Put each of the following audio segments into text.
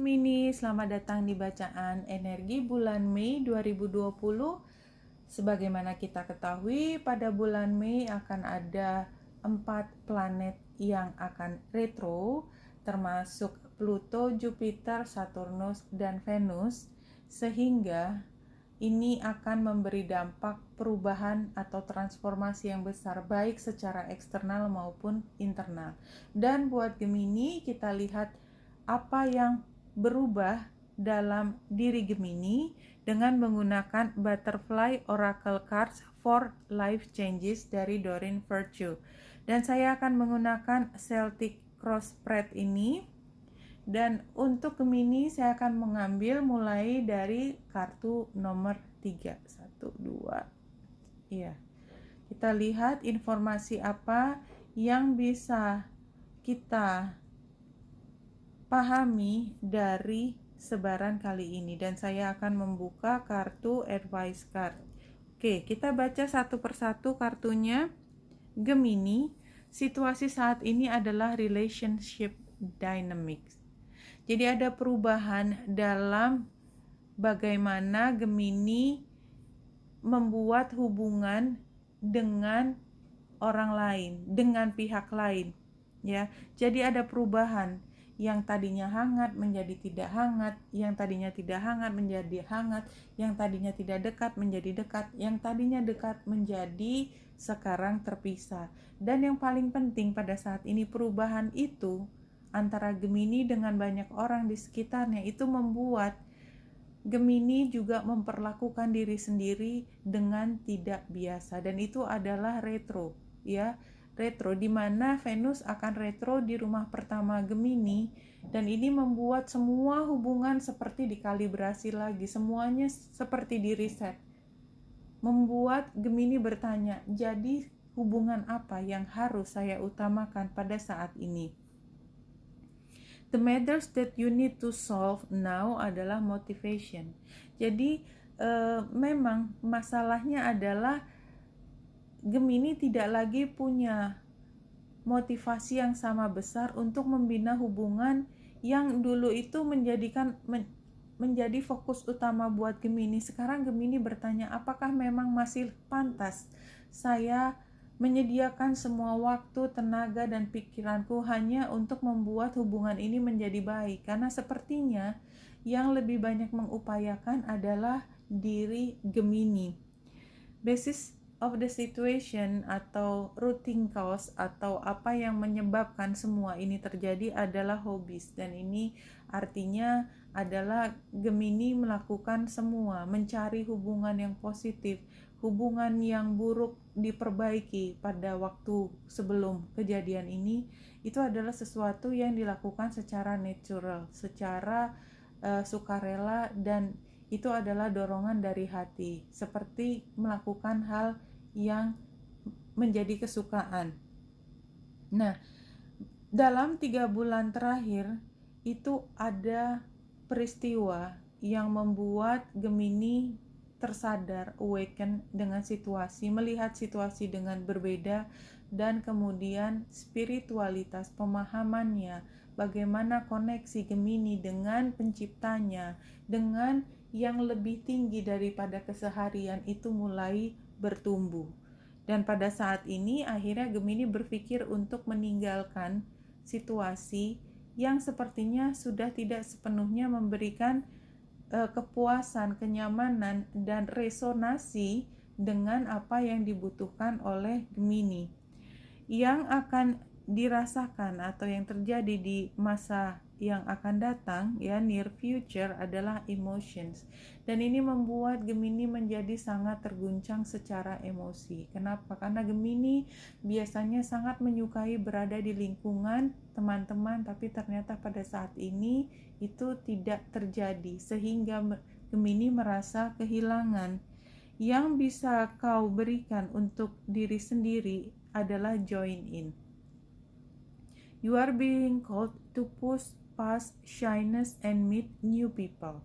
Gemini, selamat datang di bacaan energi bulan Mei 2020. Sebagaimana kita ketahui, pada bulan Mei akan ada 4 planet yang akan retro, termasuk Pluto, Jupiter, Saturnus, dan Venus, sehingga ini akan memberi dampak perubahan atau transformasi yang besar baik secara eksternal maupun internal. Dan buat Gemini, kita lihat apa yang berubah dalam diri Gemini dengan menggunakan Butterfly Oracle Cards for Life Changes dari Doreen Virtue. Dan saya akan menggunakan Celtic Cross Spread ini. Dan untuk Gemini saya akan mengambil mulai dari kartu nomor 3. 1, 2. Iya. Kita lihat informasi apa yang bisa kita pahami dari sebaran kali ini, dan saya akan membuka kartu advice card. Oke, kita baca satu persatu kartunya. Gemini, situasi saat ini adalah relationship dynamics. Jadi ada perubahan dalam bagaimana Gemini membuat hubungan dengan orang lain, dengan pihak lain, ya. Jadi ada perubahan. Yang tadinya hangat menjadi tidak hangat, yang tadinya tidak hangat menjadi hangat, yang tadinya tidak dekat menjadi dekat, yang tadinya dekat menjadi sekarang terpisah. Dan yang paling penting pada saat ini, perubahan itu antara Gemini dengan banyak orang di sekitarnya itu membuat Gemini juga memperlakukan diri sendiri dengan tidak biasa, dan itu adalah retro, ya. Retro, di mana Venus akan retro di rumah pertama Gemini, dan ini membuat semua hubungan seperti dikalibrasi lagi, semuanya seperti di reset. Membuat Gemini bertanya, jadi hubungan apa yang harus saya utamakan pada saat ini? The matters that you need to solve now adalah motivation. Jadi memang masalahnya adalah Gemini tidak lagi punya motivasi yang sama besar untuk membina hubungan yang dulu itu menjadi fokus utama buat Gemini. Sekarang Gemini bertanya, apakah memang masih pantas saya menyediakan semua waktu, tenaga, dan pikiranku hanya untuk membuat hubungan ini menjadi baik? Karena sepertinya yang lebih banyak mengupayakan adalah diri Gemini. Basis of the situation atau rooting cause atau apa yang menyebabkan semua ini terjadi adalah hobbies, dan ini artinya adalah Gemini melakukan semua, mencari hubungan yang positif, hubungan yang buruk diperbaiki pada waktu sebelum kejadian ini. Itu adalah sesuatu yang dilakukan secara natural, secara sukarela, dan itu adalah dorongan dari hati, seperti melakukan hal yang menjadi kesukaan. Nah, dalam 3 bulan terakhir itu ada peristiwa yang membuat Gemini tersadar, awaken dengan situasi, melihat situasi dengan berbeda, dan kemudian spiritualitas, pemahamannya, bagaimana koneksi Gemini dengan penciptanya, dengan yang lebih tinggi daripada keseharian itu mulai bertumbuh. Dan pada saat ini akhirnya Gemini berpikir untuk meninggalkan situasi yang sepertinya sudah tidak sepenuhnya memberikan kepuasan, kenyamanan, dan resonasi dengan apa yang dibutuhkan oleh Gemini. Yang akan dirasakan atau yang terjadi di masa yang akan datang, ya, near future, adalah emotions. Dan ini membuat Gemini menjadi sangat terguncang secara emosi. Kenapa? Karena Gemini biasanya sangat menyukai berada di lingkungan teman-teman, tapi ternyata pada saat ini itu tidak terjadi, sehingga Gemini merasa kehilangan. Yang bisa kau berikan untuk diri sendiri adalah join in. You are being called to push past shyness and meet new people.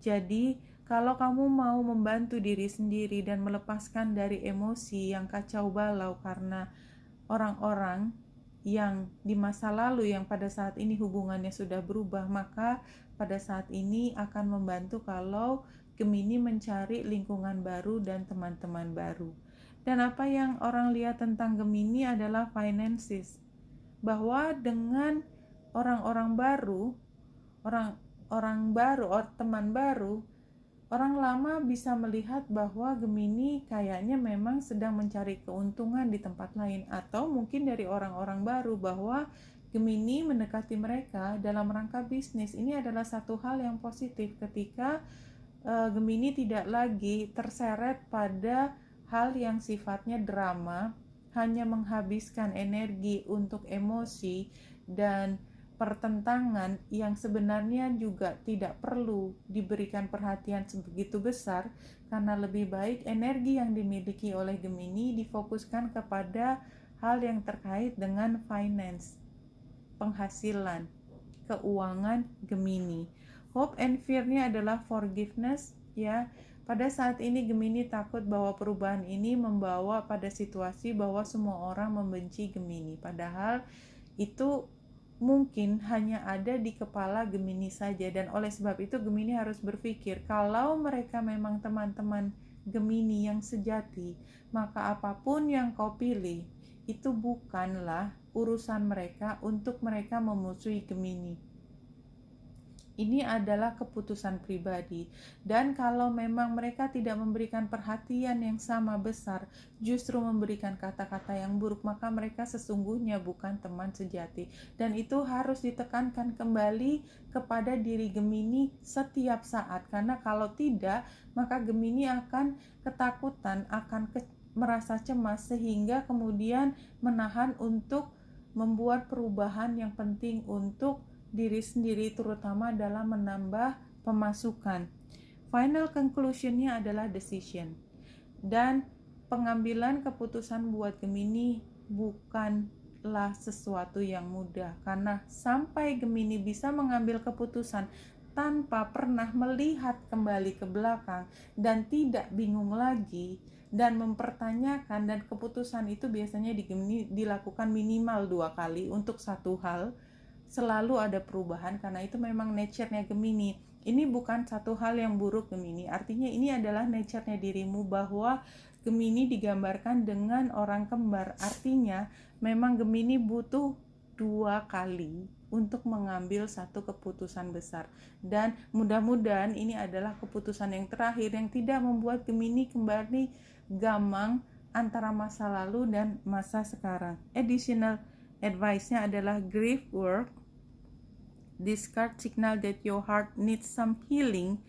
Jadi, kalau kamu mau membantu diri sendiri dan melepaskan dari emosi yang kacau balau karena orang-orang yang di masa lalu yang pada saat ini hubungannya sudah berubah, maka pada saat ini akan membantu kalau Gemini mencari lingkungan baru dan teman-teman baru. Dan apa yang orang lihat tentang Gemini adalah finances, bahwa dengan orang-orang baru, teman baru, orang lama bisa melihat bahwa Gemini kayaknya memang sedang mencari keuntungan di tempat lain, atau mungkin dari orang-orang baru bahwa Gemini mendekati mereka dalam rangka bisnis. Ini adalah satu hal yang positif ketika Gemini tidak lagi terseret pada hal yang sifatnya drama, hanya menghabiskan energi untuk emosi dan pertentangan yang sebenarnya juga tidak perlu diberikan perhatian sebegitu besar, karena lebih baik energi yang dimiliki oleh Gemini difokuskan kepada hal yang terkait dengan finance, penghasilan, keuangan Gemini. Hope and fear-nya adalah forgiveness, ya. Pada saat ini Gemini takut bahwa perubahan ini membawa pada situasi bahwa semua orang membenci Gemini, padahal itu mungkin hanya ada di kepala Gemini saja. Dan oleh sebab itu Gemini harus berpikir, kalau mereka memang teman-teman Gemini yang sejati, maka apapun yang kau pilih itu bukanlah urusan mereka untuk mereka memusuhi Gemini. Ini adalah keputusan pribadi, dan kalau memang mereka tidak memberikan perhatian yang sama besar, justru memberikan kata-kata yang buruk, maka mereka sesungguhnya bukan teman sejati. Dan itu harus ditekankan kembali kepada diri Gemini setiap saat, karena kalau tidak, maka Gemini akan ketakutan, akan merasa cemas, sehingga kemudian menahan untuk membuat perubahan yang penting untuk diri sendiri, terutama dalam menambah pemasukan. Final conclusion-nya adalah decision. Dan pengambilan keputusan buat Gemini bukanlah sesuatu yang mudah, karena sampai Gemini bisa mengambil keputusan tanpa pernah melihat kembali ke belakang dan tidak bingung lagi dan mempertanyakan, dan keputusan itu biasanya di Gemini dilakukan minimal 2 kali untuk satu hal, selalu ada perubahan, karena itu memang nature-nya Gemini. Ini bukan satu hal yang buruk Gemini, artinya ini adalah nature-nya dirimu, bahwa Gemini digambarkan dengan orang kembar, artinya memang Gemini butuh 2 kali untuk mengambil satu keputusan besar. Dan mudah-mudahan ini adalah keputusan yang terakhir yang tidak membuat Gemini kembali gamang antara masa lalu dan masa sekarang. Additional advice-nya adalah grief work. This card signal that your heart needs some healing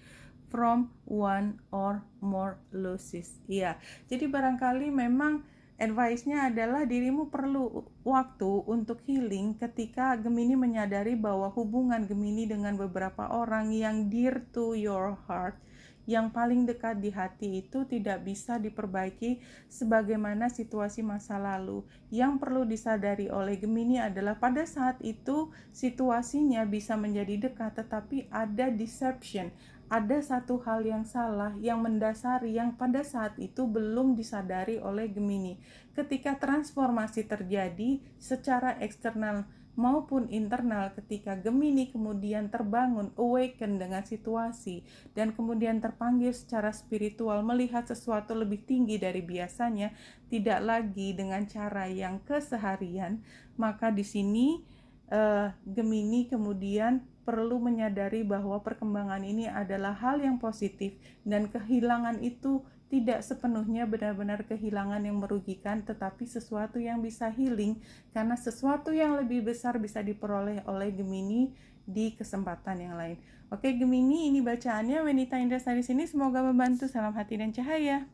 from one or more losses. Iya, jadi barangkali memang advice-nya adalah dirimu perlu waktu untuk healing ketika Gemini menyadari bahwa hubungan Gemini dengan beberapa orang yang dear to your heart, yang paling dekat di hati, itu tidak bisa diperbaiki sebagaimana situasi masa lalu. Yang perlu disadari oleh Gemini adalah pada saat itu situasinya bisa menjadi dekat, tetapi ada deception, ada satu hal yang salah yang mendasari yang pada saat itu belum disadari oleh Gemini. Ketika transformasi terjadi secara eksternal maupun internal, ketika Gemini kemudian terbangun, awaken dengan situasi, dan kemudian terpanggil secara spiritual melihat sesuatu lebih tinggi dari biasanya, tidak lagi dengan cara yang keseharian, maka di sini Gemini kemudian perlu menyadari bahwa perkembangan ini adalah hal yang positif, dan kehilangan itu tidak sepenuhnya benar-benar kehilangan yang merugikan, tetapi sesuatu yang bisa healing, karena sesuatu yang lebih besar bisa diperoleh oleh Gemini di kesempatan yang lain. Oke Gemini, ini bacaannya Wenita Indrasari sini, semoga membantu. Salam hati dan cahaya.